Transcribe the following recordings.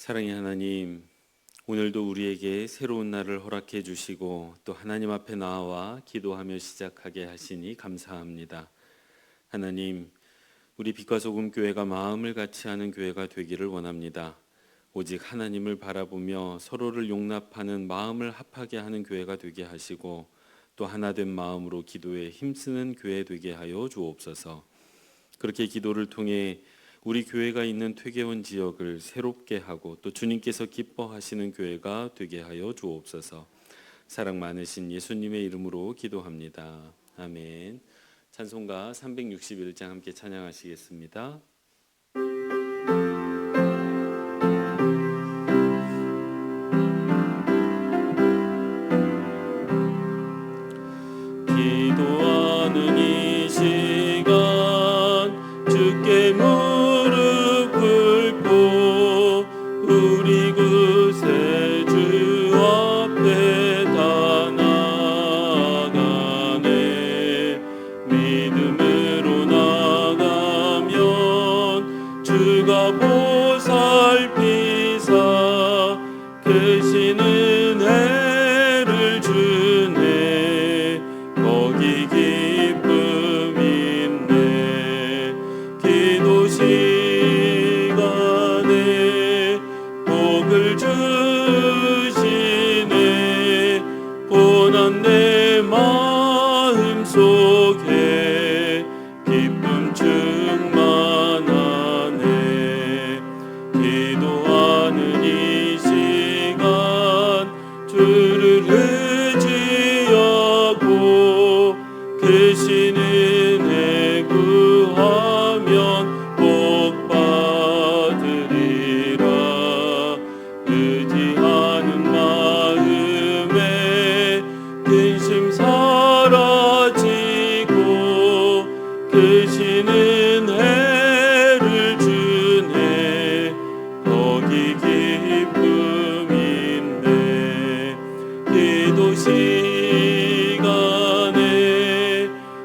사랑의 하나님, 오늘도 우리에게 새로운 날을 허락해 주시고 또 하나님 앞에 나와 기도하며 시작하게 하시니 감사합니다. 하나님, 우리 빛과 소금 교회가 마음을 같이 하는 교회가 되기를 원합니다. 오직 하나님을 바라보며 서로를 용납하는 마음을 합하게 하는 교회가 되게 하시고 또 하나된 마음으로 기도에 힘쓰는 교회 되게 하여 주옵소서. 그렇게 기도를 통해 우리 교회가 있는 퇴계원 지역을 새롭게 하고 또 주님께서 기뻐하시는 교회가 되게 하여 주옵소서. 사랑 많으신 예수님의 이름으로 기도합니다. 아멘. 찬송가 361장 함께 찬양하시겠습니다. 기도하는 이 시간 주께 무릎 꿇고 우리 그새 주 앞에 다 나가네. 믿음으로 나가면 주가 보살피사 크신 은혜를 주네. 거기 기쁨 있네. 기도 시간에 복을 주시네. 고난 내 마음 속에 기쁨 충만하네. 기도하는 이 시간 주를 의지하고 크신 은혜 구하면 복 받으리라. 의지하는 마음에 근심 사라지고 크신 은혜를 주네. 거기 기쁨 있네. 기도 시간에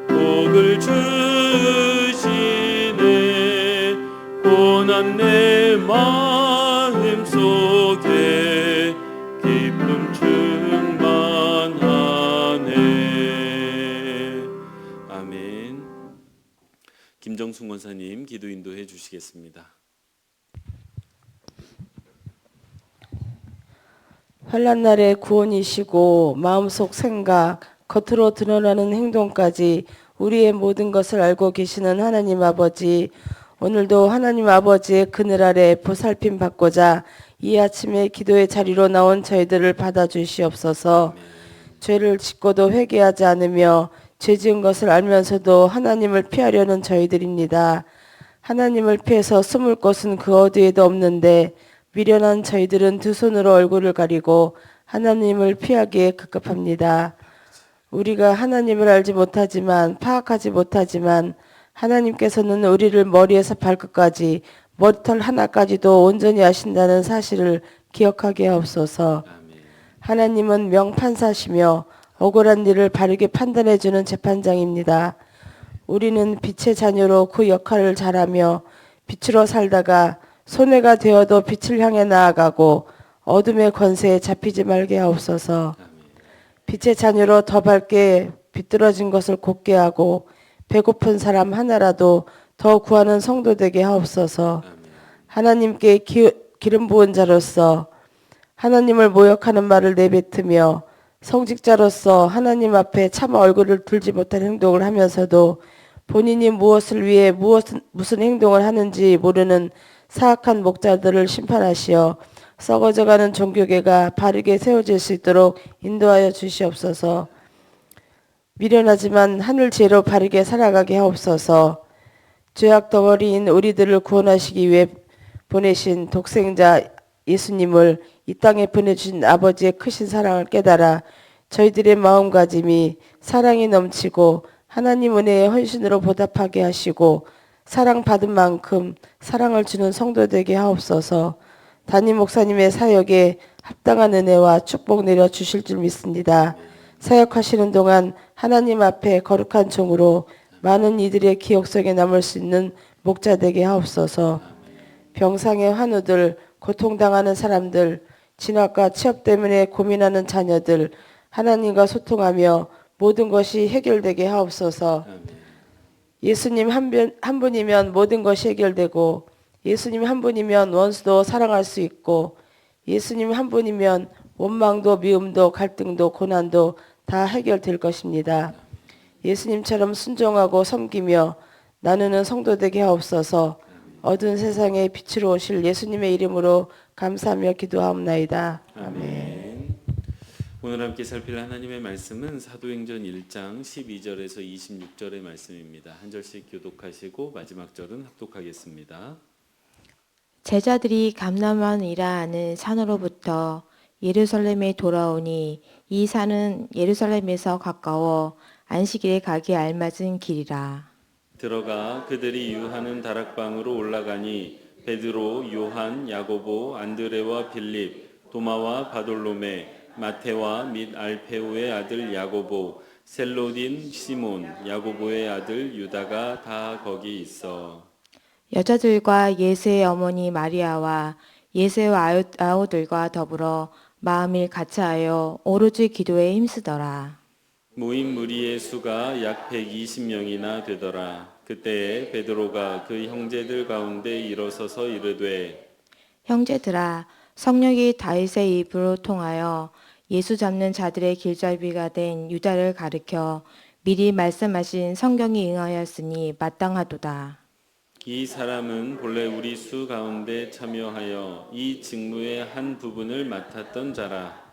복을 주시네. 고난 내 마음 속에 기쁨 충만하네. 아멘. 김정순 권사님 기도 인도해 주시겠습니다. 환난 날의 구원이시고 마음속 생각, 겉으로 드러나는 행동까지 우리의 모든 것을 알고 계시는 하나님 아버지, 오늘도 하나님 아버지의 그늘 아래 보살핌 받고자 이 아침에 기도의 자리로 나온 저희들을 받아주시옵소서. 죄를 짓고도 회개하지 않으며 죄 지은 것을 알면서도 하나님을 피하려는 저희들입니다. 하나님을 피해서 숨을 곳은 그 어디에도 없는데 미련한 저희들은 두 손으로 얼굴을 가리고 하나님을 피하기에 급급합니다. 우리가 하나님을 알지 못하지만 파악하지 못하지만 하나님께서는 우리를 머리에서 발끝까지 머리털 하나까지도 온전히 아신다는 사실을 기억하게 하옵소서. 하나님은 명판사시며 억울한 일을 바르게 판단해주는 재판장입니다. 우리는 빛의 자녀로 그 역할을 잘하며 빛으로 살다가 손해가 되어도 빛을 향해 나아가고 어둠의 권세에 잡히지 말게 하옵소서. 빛의 자녀로 더 밝게 비뚤어진 것을 곱게 하고 배고픈 사람 하나라도 더 구하는 성도 되게 하옵소서. 하나님께 기름 부은 자로서 하나님을 모욕하는 말을 내뱉으며 성직자로서 하나님 앞에 차마 얼굴을 들지 못할 행동을 하면서도 본인이 무엇을 위해 무슨 행동을 하는지 모르는 사악한 목자들을 심판하시어 썩어져가는 종교계가 바르게 세워질 수 있도록 인도하여 주시옵소서. 미련하지만 하늘 지혜로 바르게 살아가게 하옵소서. 죄악 덩어리인 우리들을 구원하시기 위해 보내신 독생자 예수님을 이 땅에 보내주신 아버지의 크신 사랑을 깨달아 저희들의 마음가짐이 사랑이 넘치고 하나님 은혜의 헌신으로 보답하게 하시고 사랑받은 만큼 사랑을 주는 성도 되게 하옵소서. 담임 목사님의 사역에 합당한 은혜와 축복 내려 주실 줄 믿습니다. 사역하시는 동안 하나님 앞에 거룩한 종으로 많은 이들의 기억 속에 남을 수 있는 목자 되게 하옵소서. 병상의 환우들, 고통당하는 사람들, 진학과 취업 때문에 고민하는 자녀들, 하나님과 소통하며 모든 것이 해결되게 하옵소서. 아멘. 예수님 한 분이면 모든 것이 해결되고, 예수님 한 분이면 원수도 사랑할 수 있고, 예수님 한 분이면 원망도 미움도 갈등도 고난도 다 해결될 것입니다. 예수님처럼 순종하고 섬기며 나누는 성도 되게 하옵소서. 어두운 세상에 빛으로 오실 예수님의 이름으로 감사하며 기도하옵나이다. 아멘. 오늘 함께 살필 하나님의 말씀은 사도행전 1장 12절에서 26절의 말씀입니다. 한 절씩 교독하시고 마지막 절은 합독하겠습니다. 제자들이 감람원이라 하는 산으로부터 예루살렘에 돌아오니 이 산은 예루살렘에서 가까워 안식일에 가기 알맞은 길이라. 들어가 그들이 유하는 다락방으로 올라가니 베드로, 요한, 야고보, 안드레와 빌립, 도마와 바돌로메, 마테와 및 알페오의 아들 야고보, 셀로딘 시몬, 야고보의 아들 유다가 다 거기 있어. 여자들과 예수의 어머니 마리아와 예수의 아우들과 더불어 마음을 같이하여 오로지 기도에 힘쓰더라. 모인 무리의 수가 약 120명이나 되더라. 그때에 베드로가 그 형제들 가운데 일어서서 이르되 형제들아, 성령이 다윗의 입으로 통하여 예수 잡는 자들의 길잡이가 된 유다를 가리켜 미리 말씀하신 성경이 응하였으니 마땅하도다. 이 사람은 본래 우리 수 가운데 참여하여 이 직무의 한 부분을 맡았던 자라.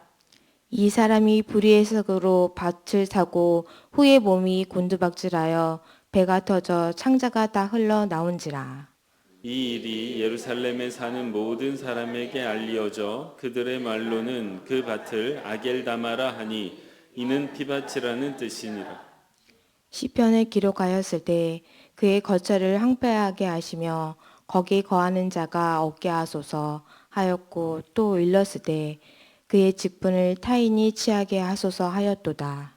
이 사람이 불의의 석으로 밭을 타고 후에 몸이 곤두박질하여 배가 터져 창자가 다 흘러 나온지라. 이 일이 예루살렘에 사는 모든 사람에게 알리어져 그들의 말로는 그 밭을 아겔다마라 하니 이는 피밭이라는 뜻이니라. 시편을 기록하였을 때 그의 거처를 황폐하게 하시며 거기 거하는 자가 없게 하소서 하였고 또 일렀을 때 그의 직분을 타인이 취하게 하소서 하였도다.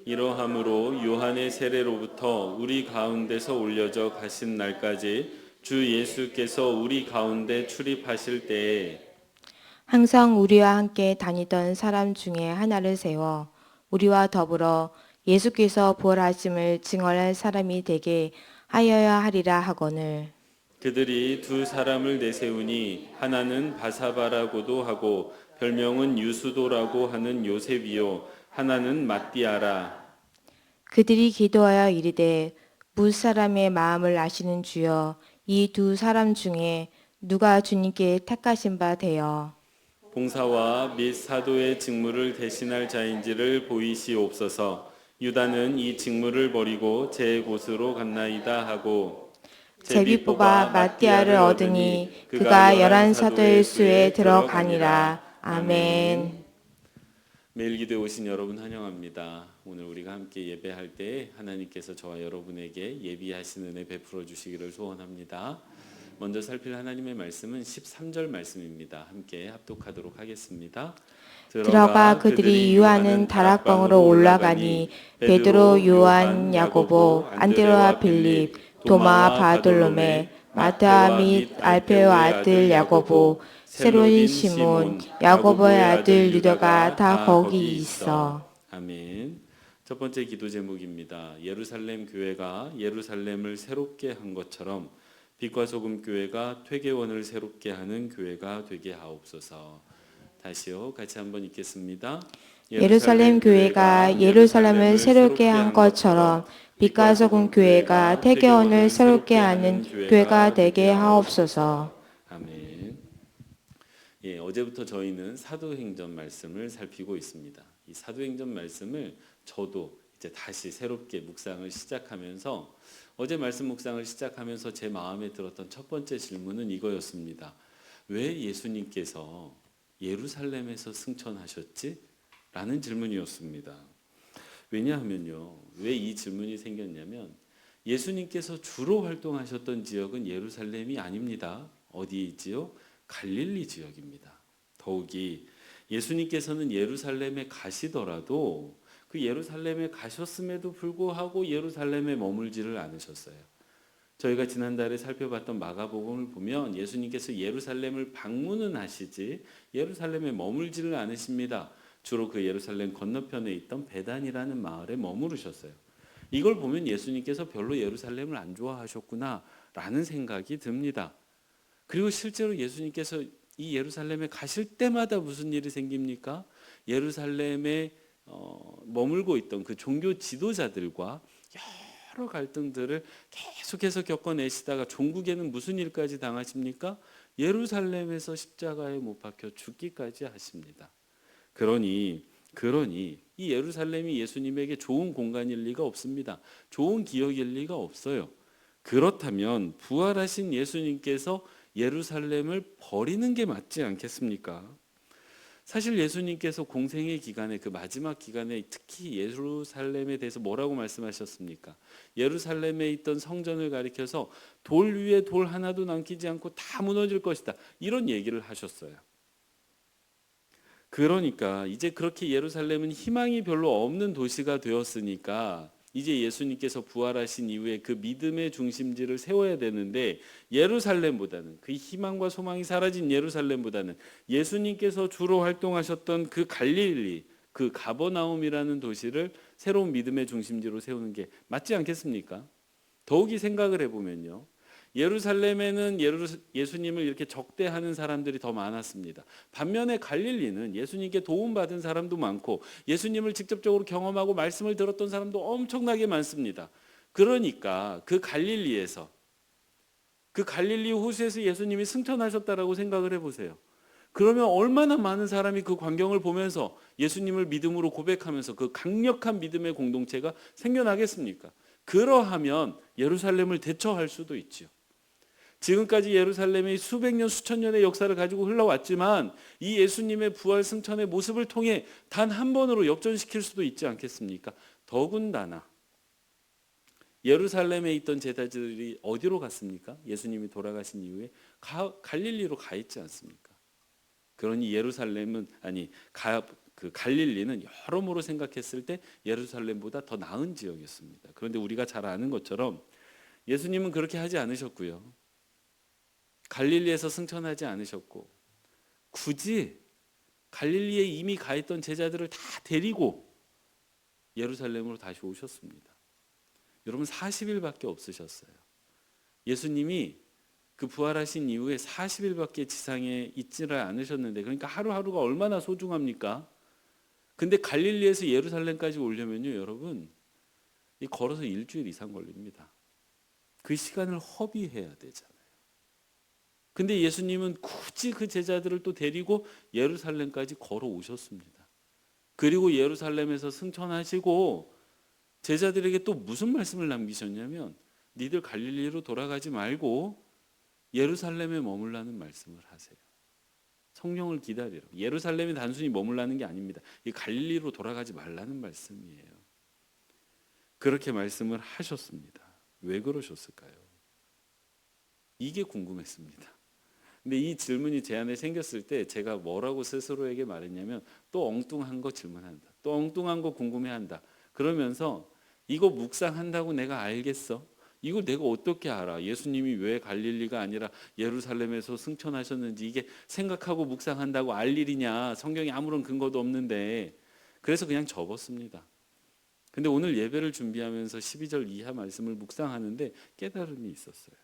이러함으로 요한의 세례로부터 우리 가운데서 올려져 가신 날까지 주 예수께서 우리 가운데 출입하실 때에 항상 우리와 함께 다니던 사람 중에 하나를 세워 우리와 더불어 예수께서 부활하심을 증언할 사람이 되게 하여야 하리라 하거늘. 그들이 두 사람을 내세우니 하나는 바사바라고도 하고 별명은 유수도라고 하는 요셉이요 하나는 matti아라. 그들이 기도하여 이르되 무사람의 마음을 아시는 주여 이 두 사람 중에 누가 주님께 택하신 바 되어 봉사와 및 사도의 직무를 대신할 자인지를 보이시옵소서. 유다는 이 직무를 버리고 제 곳으로 갔나이다 하고 제비 뽑아 마띠아를 얻으니 그가 11사도의 수에 들어가니라. 아멘. 매일 기도에 오신 여러분 환영합니다. 오늘 우리가 함께 예배할 때 하나님께서 저와 여러분에게 예비하신 은혜 베풀어 주시기를 소원합니다. 먼저 살필 하나님의 말씀은 13절 말씀입니다. 함께 합독하도록 하겠습니다. 들어가 그들이 유하는 다락방으로 올라가니 베드로, 요한, 야고보, 안드레와 빌립, 도마, 바돌로메, 마타 및 알페오 아들 야고보, 세로인 시몬, 야고보의 아들 유다가 다 거기 있어. 아멘. 첫 번째 기도 제목입니다. 예루살렘 교회가 예루살렘을 새롭게 한 것처럼 빛과 소금 교회가 퇴계원을 새롭게 하는 교회가 되게 하옵소서. 다시요. 같이 한번 읽겠습니다. 예루살렘 교회가 예루살렘을 새롭게 한 것처럼 빛과 소금 교회가 퇴계원을 새롭게 하는 교회가 되게 하옵소서. 아멘. 예, 어제부터 저희는 사도행전 말씀을 살피고 있습니다. 이 사도행전 말씀을 저도 이제 다시 새롭게 묵상을 시작하면서 어제 말씀 묵상을 시작하면서 제 마음에 들었던 첫 번째 질문은 이거였습니다. 왜 예수님께서 예루살렘에서 승천하셨지? 라는 질문이었습니다. 왜냐하면요. 왜 이 질문이 생겼냐면 예수님께서 주로 활동하셨던 지역은 예루살렘이 아닙니다. 어디이지요? 갈릴리 지역입니다. 더욱이 예수님께서는 예루살렘에 가시더라도 그 예루살렘에 가셨음에도 불구하고 예루살렘에 머물지를 않으셨어요. 저희가 지난달에 살펴봤던 마가복음을 보면 예수님께서 예루살렘을 방문은 하시지 예루살렘에 머물지를 않으십니다. 주로 그 예루살렘 건너편에 있던 베단이라는 마을에 머무르셨어요. 이걸 보면 예수님께서 별로 예루살렘을 안 좋아하셨구나라는 생각이 듭니다. 그리고 실제로 예수님께서 이 예루살렘에 가실 때마다 무슨 일이 생깁니까? 예루살렘에 머물고 있던 그 종교 지도자들과 여러 갈등들을 계속해서 겪어내시다가 종국에는 무슨 일까지 당하십니까? 예루살렘에서 십자가에 못 박혀 죽기까지 하십니다. 그러니 이 예루살렘이 예수님에게 좋은 공간일 리가 없습니다. 좋은 기억일 리가 없어요. 그렇다면 부활하신 예수님께서 예루살렘을 버리는 게 맞지 않겠습니까? 사실 예수님께서 공생의 기간에 그 마지막 기간에 특히 예루살렘에 대해서 뭐라고 말씀하셨습니까? 예루살렘에 있던 성전을 가리켜서 돌 위에 돌 하나도 남기지 않고 다 무너질 것이다. 이런 얘기를 하셨어요. 그러니까 이제 그렇게 예루살렘은 희망이 별로 없는 도시가 되었으니까 이제 예수님께서 부활하신 이후에 그 믿음의 중심지를 세워야 되는데 예루살렘보다는 그 희망과 소망이 사라진 예루살렘보다는 예수님께서 주로 활동하셨던 그 갈릴리, 그 가버나움이라는 도시를 새로운 믿음의 중심지로 세우는 게 맞지 않겠습니까? 더욱이 생각을 해보면요. 예루살렘에는 예수님을 이렇게 적대하는 사람들이 더 많았습니다. 반면에 갈릴리는 예수님께 도움받은 사람도 많고 예수님을 직접적으로 경험하고 말씀을 들었던 사람도 엄청나게 많습니다. 그러니까 그 갈릴리 호수에서 예수님이 승천하셨다라고 생각을 해보세요. 그러면 얼마나 많은 사람이 그 광경을 보면서 예수님을 믿음으로 고백하면서 그 강력한 믿음의 공동체가 생겨나겠습니까? 그러하면 예루살렘을 대처할 수도 있지요. 지금까지 예루살렘이 수백 년, 수천 년의 역사를 가지고 흘러왔지만 이 예수님의 부활 승천의 모습을 통해 단 한 번으로 역전시킬 수도 있지 않겠습니까? 더군다나 예루살렘에 있던 제자들이 어디로 갔습니까? 예수님이 돌아가신 이후에 갈릴리로 가 있지 않습니까? 그러니 그 갈릴리는 여러모로 생각했을 때 예루살렘보다 더 나은 지역이었습니다. 그런데 우리가 잘 아는 것처럼 예수님은 그렇게 하지 않으셨고요. 갈릴리에서 승천하지 않으셨고 굳이 갈릴리에 이미 가 있던 제자들을 다 데리고 예루살렘으로 다시 오셨습니다. 여러분 40일밖에 없으셨어요. 예수님이 그 부활하신 이후에 40일밖에 지상에 있지를 않으셨는데 그러니까 하루하루가 얼마나 소중합니까? 근데 갈릴리에서 예루살렘까지 오려면요 여러분 걸어서 일주일 이상 걸립니다. 그 시간을 허비해야 되잖아요. 근데 예수님은 굳이 그 제자들을 또 데리고 예루살렘까지 걸어오셨습니다. 그리고 예루살렘에서 승천하시고 제자들에게 또 무슨 말씀을 남기셨냐면 니들 갈릴리로 돌아가지 말고 예루살렘에 머물라는 말씀을 하세요. 성령을 기다리라. 예루살렘이 단순히 머물라는 게 아닙니다. 이 갈릴리로 돌아가지 말라는 말씀이에요. 그렇게 말씀을 하셨습니다. 왜 그러셨을까요? 이게 궁금했습니다. 근데 이 질문이 제 안에 생겼을 때 제가 뭐라고 스스로에게 말했냐면 또 엉뚱한 거 질문한다. 또 엉뚱한 거 궁금해한다. 그러면서 이거 묵상한다고 내가 알겠어? 이걸 내가 어떻게 알아? 예수님이 왜 갈릴리가 아니라 예루살렘에서 승천하셨는지 이게 생각하고 묵상한다고 알 일이냐? 성경에 아무런 근거도 없는데 그래서 그냥 접었습니다. 근데 오늘 예배를 준비하면서 12절 이하 말씀을 묵상하는데 깨달음이 있었어요.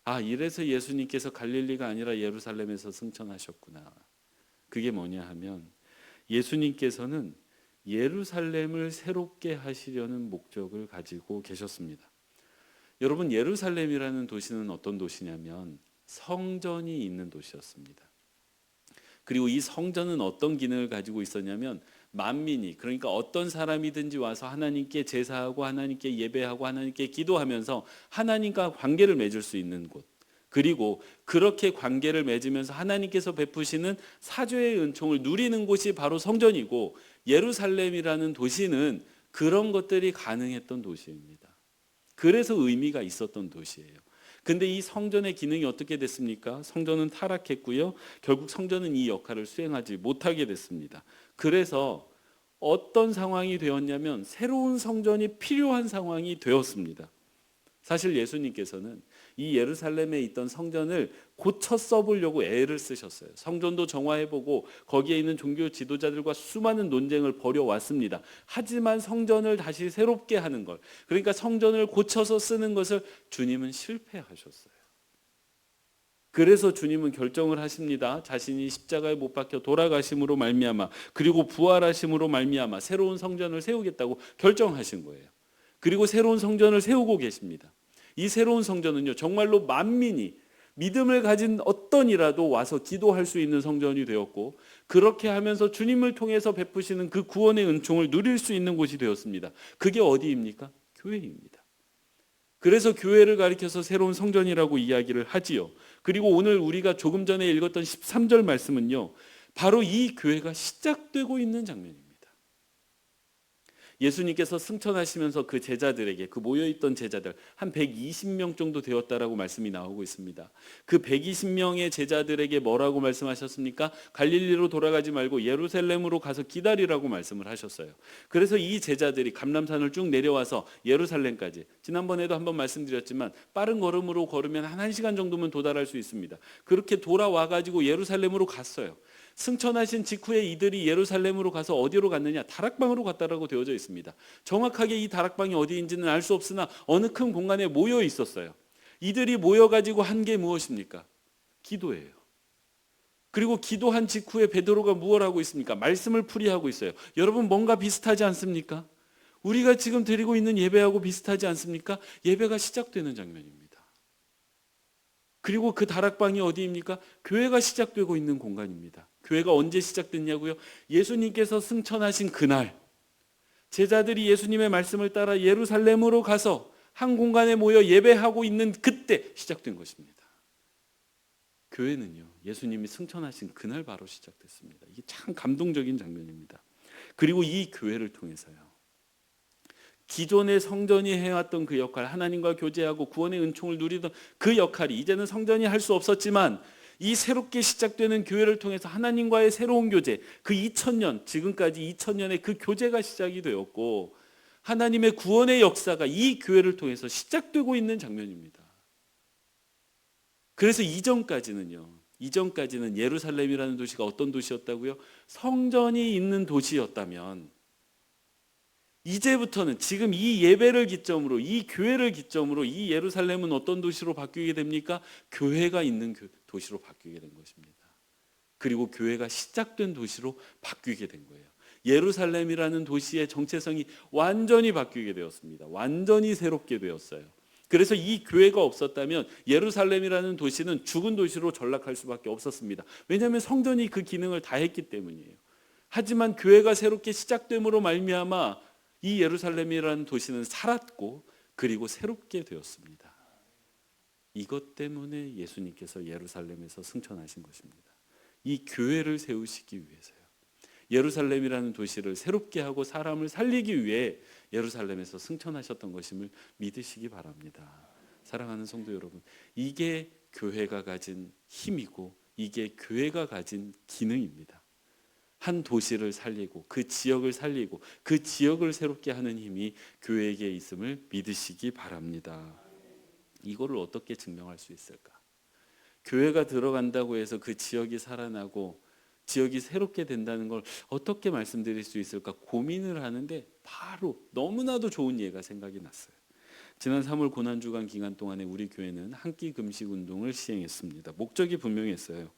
아, 이래서 예수님께서 갈릴리가 아니라 예루살렘에서 승천하셨구나. 그게 뭐냐 하면 예수님께서는 예루살렘을 새롭게 하시려는 목적을 가지고 계셨습니다. 여러분 예루살렘이라는 도시는 어떤 도시냐면 성전이 있는 도시였습니다. 그리고 이 성전은 어떤 기능을 가지고 있었냐면 만민이 그러니까 어떤 사람이든지 와서 하나님께 제사하고 하나님께 예배하고 하나님께 기도하면서 하나님과 관계를 맺을 수 있는 곳 그리고 그렇게 관계를 맺으면서 하나님께서 베푸시는 사죄의 은총을 누리는 곳이 바로 성전이고 예루살렘이라는 도시는 그런 것들이 가능했던 도시입니다. 그래서 의미가 있었던 도시예요. 근데 이 성전의 기능이 어떻게 됐습니까? 성전은 타락했고요. 결국 성전은 이 역할을 수행하지 못하게 됐습니다. 그래서 어떤 상황이 되었냐면 새로운 성전이 필요한 상황이 되었습니다. 사실 예수님께서는 이 예루살렘에 있던 성전을 고쳐 써보려고 애를 쓰셨어요. 성전도 정화해보고 거기에 있는 종교 지도자들과 수많은 논쟁을 벌여왔습니다. 하지만 성전을 다시 새롭게 하는 걸, 그러니까 성전을 고쳐서 쓰는 것을 주님은 실패하셨어요. 그래서 주님은 결정을 하십니다. 자신이 십자가에 못 박혀 돌아가심으로 말미암아 그리고 부활하심으로 말미암아 새로운 성전을 세우겠다고 결정하신 거예요. 그리고 새로운 성전을 세우고 계십니다. 이 새로운 성전은요, 정말로 만민이 믿음을 가진 어떤 이라도 와서 기도할 수 있는 성전이 되었고, 그렇게 하면서 주님을 통해서 베푸시는 그 구원의 은총을 누릴 수 있는 곳이 되었습니다. 그게 어디입니까? 교회입니다. 그래서 교회를 가리켜서 새로운 성전이라고 이야기를 하지요. 그리고 오늘 우리가 조금 전에 읽었던 13절 말씀은요, 바로 이 교회가 시작되고 있는 장면입니다. 예수님께서 승천하시면서 그 제자들에게, 그 모여있던 제자들 한 120명 정도 되었다라고 말씀이 나오고 있습니다. 그 120명의 제자들에게 뭐라고 말씀하셨습니까? 갈릴리로 돌아가지 말고 예루살렘으로 가서 기다리라고 말씀을 하셨어요. 그래서 이 제자들이 감람산을 쭉 내려와서 예루살렘까지, 지난번에도 한번 말씀드렸지만 빠른 걸음으로 걸으면 한 1시간 정도면 도달할 수 있습니다. 그렇게 돌아와가지고 예루살렘으로 갔어요. 승천하신 직후에 이들이 예루살렘으로 가서 어디로 갔느냐? 다락방으로 갔다라고 되어져 있습니다. 정확하게 이 다락방이 어디인지는 알 수 없으나 어느 큰 공간에 모여 있었어요. 이들이 모여가지고 한 게 무엇입니까? 기도예요. 그리고 기도한 직후에 베드로가 무엇을 하고 있습니까? 말씀을 풀이하고 있어요. 여러분, 뭔가 비슷하지 않습니까? 우리가 지금 드리고 있는 예배하고 비슷하지 않습니까? 예배가 시작되는 장면입니다. 그리고 그 다락방이 어디입니까? 교회가 시작되고 있는 공간입니다. 교회가 언제 시작됐냐고요? 예수님께서 승천하신 그날, 제자들이 예수님의 말씀을 따라 예루살렘으로 가서 한 공간에 모여 예배하고 있는 그때 시작된 것입니다. 교회는요, 예수님이 승천하신 그날 바로 시작됐습니다. 이게 참 감동적인 장면입니다. 그리고 이 교회를 통해서요, 기존의 성전이 해왔던 그 역할, 하나님과 교제하고 구원의 은총을 누리던 그 역할이 이제는 성전이 할 수 없었지만, 이 새롭게 시작되는 교회를 통해서 하나님과의 새로운 교제, 그 2000년, 지금까지 2000년의 그 교제가 시작이 되었고, 하나님의 구원의 역사가 이 교회를 통해서 시작되고 있는 장면입니다. 그래서 이전까지는 예루살렘이라는 도시가 어떤 도시였다고요? 성전이 있는 도시였다면, 이제부터는 지금 이 예배를 기점으로, 이 교회를 기점으로 이 예루살렘은 어떤 도시로 바뀌게 됩니까? 교회가 있는 도시로 바뀌게 된 것입니다. 그리고 교회가 시작된 도시로 바뀌게 된 거예요. 예루살렘이라는 도시의 정체성이 완전히 바뀌게 되었습니다. 완전히 새롭게 되었어요. 그래서 이 교회가 없었다면 예루살렘이라는 도시는 죽은 도시로 전락할 수밖에 없었습니다. 왜냐하면 성전이 그 기능을 다 했기 때문이에요. 하지만 교회가 새롭게 시작됨으로 말미암아 이 예루살렘이라는 도시는 살았고 그리고 새롭게 되었습니다. 이것 때문에 예수님께서 예루살렘에서 승천하신 것입니다. 이 교회를 세우시기 위해서요. 예루살렘이라는 도시를 새롭게 하고 사람을 살리기 위해 예루살렘에서 승천하셨던 것임을 믿으시기 바랍니다. 사랑하는 성도 여러분, 이게 교회가 가진 힘이고 이게 교회가 가진 기능입니다. 한 도시를 살리고 그 지역을 살리고 그 지역을 새롭게 하는 힘이 교회에게 있음을 믿으시기 바랍니다. 이거를 어떻게 증명할 수 있을까? 교회가 들어간다고 해서 그 지역이 살아나고 지역이 새롭게 된다는 걸 어떻게 말씀드릴 수 있을까 고민을 하는데 바로 너무나도 좋은 예가 생각이 났어요. 지난 3월 고난주간 기간 동안에 우리 교회는 한 끼 금식 운동을 시행했습니다. 목적이 분명했어요.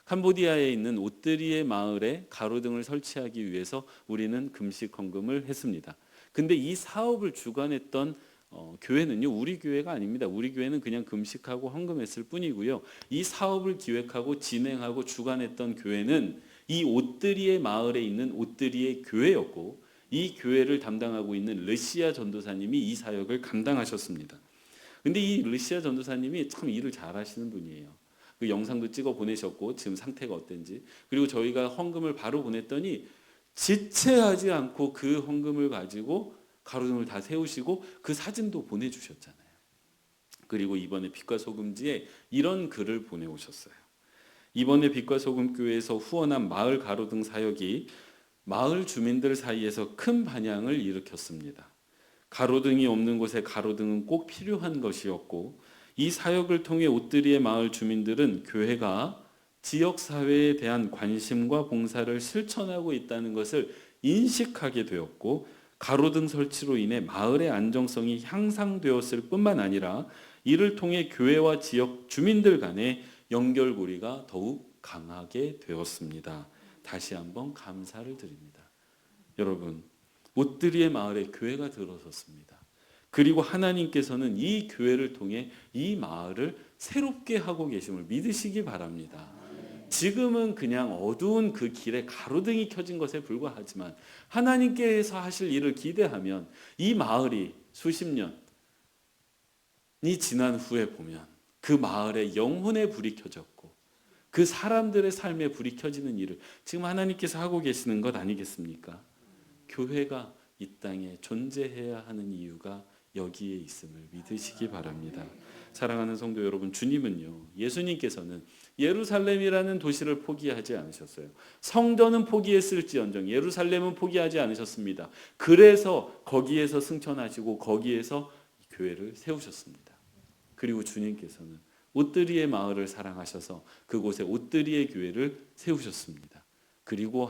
캄보디아에 있는 옷드리의 마을에 가로등을 설치하기 위해서 우리는 금식 헌금을 했습니다. 근데 이 사업을 주관했던 교회는요, 우리 교회가 아닙니다. 우리 교회는 그냥 금식하고 헌금했을 뿐이고요. 이 사업을 기획하고 진행하고 주관했던 교회는 이 옷드리의 마을에 있는 옷드리의 교회였고, 이 교회를 담당하고 있는 르시아 전도사님이 이 사역을 감당하셨습니다. 근데 이 르시아 전도사님이 참 일을 잘하시는 분이에요. 그 영상도 찍어 보내셨고 지금 상태가 어떤지, 그리고 저희가 헌금을 바로 보냈더니 지체하지 않고 그 헌금을 가지고 가로등을 다 세우시고 그 사진도 보내주셨잖아요. 그리고 이번에 빛과 소금지에 이런 글을 보내오셨어요. 이번에 빛과 소금 교회에서 후원한 마을 가로등 사역이 마을 주민들 사이에서 큰 반향을 일으켰습니다. 가로등이 없는 곳에 가로등은 꼭 필요한 것이었고, 이 사역을 통해 옷드리의 마을 주민들은 교회가 지역사회에 대한 관심과 봉사를 실천하고 있다는 것을 인식하게 되었고, 가로등 설치로 인해 마을의 안정성이 향상되었을 뿐만 아니라 이를 통해 교회와 지역 주민들 간의 연결고리가 더욱 강하게 되었습니다. 다시 한번 감사를 드립니다. 여러분, 옷드리의 마을에 교회가 들어섰습니다. 그리고 하나님께서는 이 교회를 통해 이 마을을 새롭게 하고 계심을 믿으시기 바랍니다. 지금은 그냥 어두운 그 길에 가로등이 켜진 것에 불과하지만 하나님께서 하실 일을 기대하면 이 마을이 수십 년이 지난 후에 보면 그 마을에 영혼의 불이 켜졌고 그 사람들의 삶에 불이 켜지는 일을 지금 하나님께서 하고 계시는 것 아니겠습니까? 교회가 이 땅에 존재해야 하는 이유가 여기에 있음을 믿으시기 바랍니다. 사랑하는 성도 여러분, 주님은요, 예수님께서는 예루살렘이라는 도시를 포기하지 않으셨어요. 성전은 포기했을지언정 예루살렘은 포기하지 않으셨습니다. 그래서 거기에서 승천하시고 거기에서 교회를 세우셨습니다. 그리고 주님께서는 옷드리의 마을을 사랑하셔서 그곳에 옷드리의 교회를 세우셨습니다. 그리고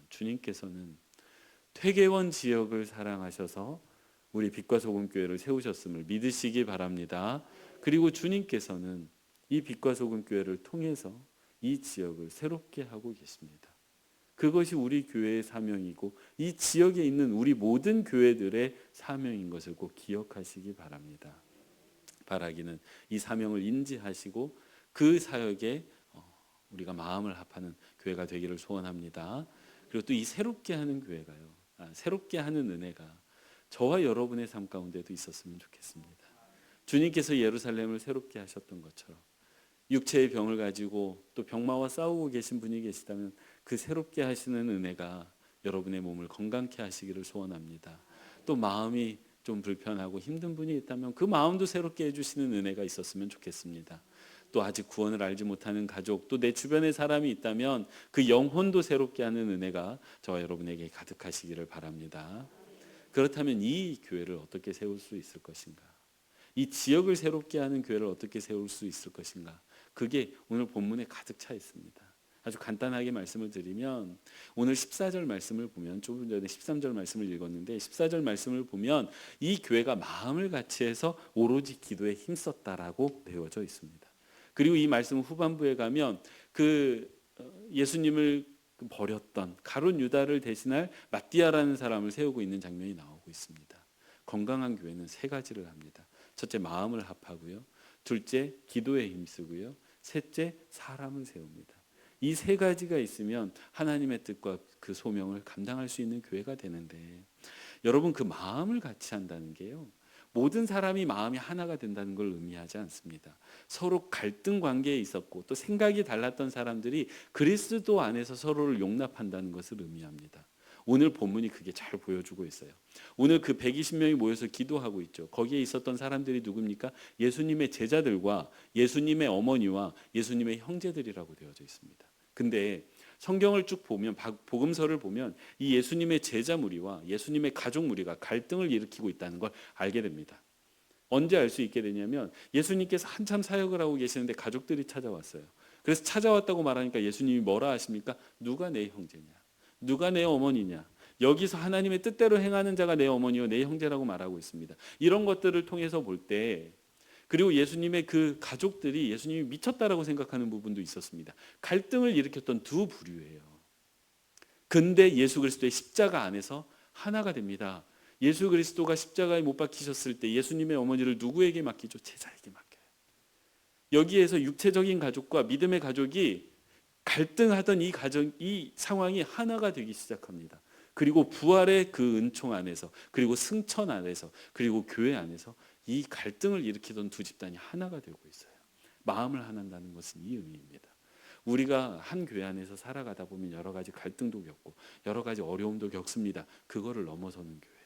주님께서는 퇴계원 지역을 사랑하셔서 우리 빛과 소금 교회를 세우셨음을 믿으시기 바랍니다. 그리고 주님께서는 이 빛과 소금 교회를 통해서 이 지역을 새롭게 하고 계십니다. 그것이 우리 교회의 사명이고 이 지역에 있는 우리 모든 교회들의 사명인 것을 꼭 기억하시기 바랍니다. 바라기는 이 사명을 인지하시고 그 사역에 우리가 마음을 합하는 교회가 되기를 소원합니다. 그리고 또 이 새롭게 하는 교회가요, 새롭게 하는 은혜가 저와 여러분의 삶 가운데도 있었으면 좋겠습니다. 주님께서 예루살렘을 새롭게 하셨던 것처럼 육체의 병을 가지고 또 병마와 싸우고 계신 분이 계시다면 그 새롭게 하시는 은혜가 여러분의 몸을 건강케 하시기를 소원합니다. 또 마음이 좀 불편하고 힘든 분이 있다면 그 마음도 새롭게 해주시는 은혜가 있었으면 좋겠습니다. 또 아직 구원을 알지 못하는 가족, 또 내 주변에 사람이 있다면 그 영혼도 새롭게 하는 은혜가 저와 여러분에게 가득하시기를 바랍니다. 그렇다면 이 교회를 어떻게 세울 수 있을 것인가? 이 지역을 새롭게 하는 교회를 어떻게 세울 수 있을 것인가? 그게 오늘 본문에 가득 차 있습니다. 아주 간단하게 말씀을 드리면 오늘 14절 말씀을 보면, 조금 전에 13절 말씀을 읽었는데 14절 말씀을 보면 이 교회가 마음을 같이 해서 오로지 기도에 힘썼다라고 되어져 있습니다. 그리고 이 말씀 후반부에 가면 그 예수님을 버렸던 가룟 유다를 대신할 마띠아라는 사람을 세우고 있는 장면이 나오고 있습니다. 건강한 교회는 세 가지를 합니다. 첫째, 마음을 합하고요. 둘째, 기도에 힘쓰고요. 셋째, 사람을 세웁니다. 이 세 가지가 있으면 하나님의 뜻과 그 소명을 감당할 수 있는 교회가 되는데, 여러분, 그 마음을 같이 한다는 게요, 모든 사람이 마음이 하나가 된다는 걸 의미하지 않습니다. 서로 갈등 관계에 있었고 또 생각이 달랐던 사람들이 그리스도 안에서 서로를 용납한다는 것을 의미합니다. 오늘 본문이 그게 잘 보여주고 있어요. 오늘 그 120명이 모여서 기도하고 있죠. 거기에 있었던 사람들이 누굽니까? 예수님의 제자들과 예수님의 어머니와 예수님의 형제들이라고 되어져 있습니다. 근데 성경을 쭉 보면, 복음서를 보면 이 예수님의 제자 무리와 예수님의 가족 무리가 갈등을 일으키고 있다는 걸 알게 됩니다. 언제 알 수 있게 되냐면 예수님께서 한참 사역을 하고 계시는데 가족들이 찾아왔어요. 그래서 찾아왔다고 말하니까 예수님이 뭐라 하십니까? 누가 내 형제냐? 누가 내 어머니냐? 여기서 하나님의 뜻대로 행하는 자가 내 어머니요 내 형제라고 말하고 있습니다. 이런 것들을 통해서 볼 때, 그리고 예수님의 그 가족들이 예수님이 미쳤다라고 생각하는 부분도 있었습니다. 갈등을 일으켰던 두 부류예요. 근데 예수 그리스도의 십자가 안에서 하나가 됩니다. 예수 그리스도가 십자가에 못 박히셨을 때 예수님의 어머니를 누구에게 맡기죠? 제자에게 맡겨요. 여기에서 육체적인 가족과 믿음의 가족이 갈등하던 이 상황이 하나가 되기 시작합니다. 그리고 부활의 그 은총 안에서, 그리고 승천 안에서, 그리고 교회 안에서 이 갈등을 일으키던 두 집단이 하나가 되고 있어요. 마음을 하나한다는 것은 이 의미입니다. 우리가 한 교회 안에서 살아가다 보면 여러 가지 갈등도 겪고 여러 가지 어려움도 겪습니다. 그거를 넘어서는 교회예요.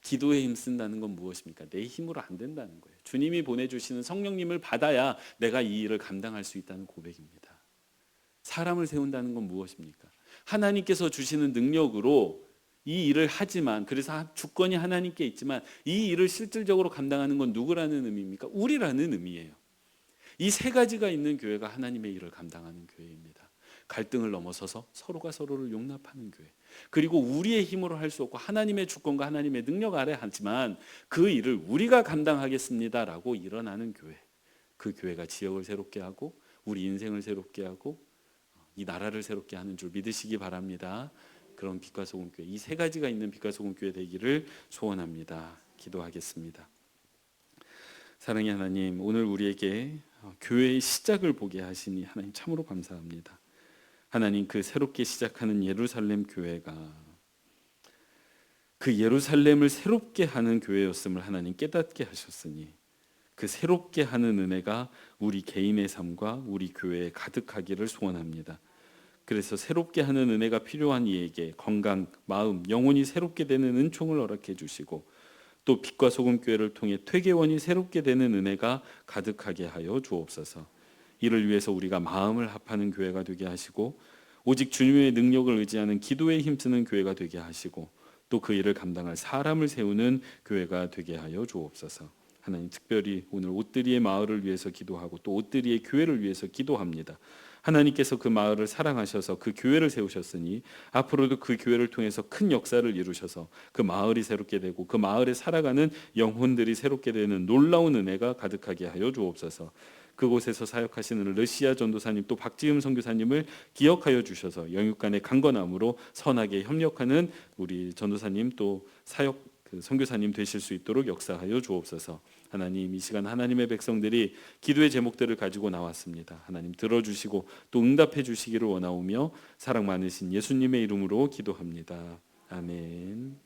기도에 힘쓴다는 건 무엇입니까? 내 힘으로 안 된다는 거예요. 주님이 보내주시는 성령님을 받아야 내가 이 일을 감당할 수 있다는 고백입니다. 사람을 세운다는 건 무엇입니까? 하나님께서 주시는 능력으로 이 일을 하지만, 그래서 주권이 하나님께 있지만 이 일을 실질적으로 감당하는 건 누구라는 의미입니까? 우리라는 의미예요. 이 세 가지가 있는 교회가 하나님의 일을 감당하는 교회입니다. 갈등을 넘어서서 서로가 서로를 용납하는 교회, 그리고 우리의 힘으로 할 수 없고 하나님의 주권과 하나님의 능력 아래 하지만 그 일을 우리가 감당하겠습니다라고 일어나는 교회, 그 교회가 지역을 새롭게 하고 우리 인생을 새롭게 하고 이 나라를 새롭게 하는 줄 믿으시기 바랍니다. 그런 빛과 소금 교회, 이 세 가지가 있는 빛과 소금 교회 되기를 소원합니다. 기도하겠습니다. 사랑의 하나님, 오늘 우리에게 교회의 시작을 보게 하시니 하나님 참으로 감사합니다. 하나님, 그 새롭게 시작하는 예루살렘 교회가 그 예루살렘을 새롭게 하는 교회였음을 하나님 깨닫게 하셨으니 그 새롭게 하는 은혜가 우리 개인의 삶과 우리 교회에 가득하기를 소원합니다. 그래서 새롭게 하는 은혜가 필요한 이에게 건강, 마음, 영혼이 새롭게 되는 은총을 허락해 주시고 또 빛과 소금 교회를 통해 퇴계원이 새롭게 되는 은혜가 가득하게 하여 주옵소서. 이를 위해서 우리가 마음을 합하는 교회가 되게 하시고 오직 주님의 능력을 의지하는 기도에 힘쓰는 교회가 되게 하시고 또 그 일을 감당할 사람을 세우는 교회가 되게 하여 주옵소서. 하나님, 특별히 오늘 옷들이의 마을을 위해서 기도하고 또 옷들이의 교회를 위해서 기도합니다. 하나님께서 그 마을을 사랑하셔서 그 교회를 세우셨으니 앞으로도 그 교회를 통해서 큰 역사를 이루셔서 그 마을이 새롭게 되고 그 마을에 살아가는 영혼들이 새롭게 되는 놀라운 은혜가 가득하게 하여 주옵소서. 그곳에서 사역하시는 러시아 전도사님 또 박지흠 선교사님을 기억하여 주셔서 영육간의 강건함으로 선하게 협력하는 우리 전도사님 또 사역 선교사님 되실 수 있도록 역사하여 주옵소서. 하나님, 이 시간 하나님의 백성들이 기도의 제목들을 가지고 나왔습니다. 하나님 들어주시고 또 응답해 주시기를 원하오며 사랑 많으신 예수님의 이름으로 기도합니다. 아멘.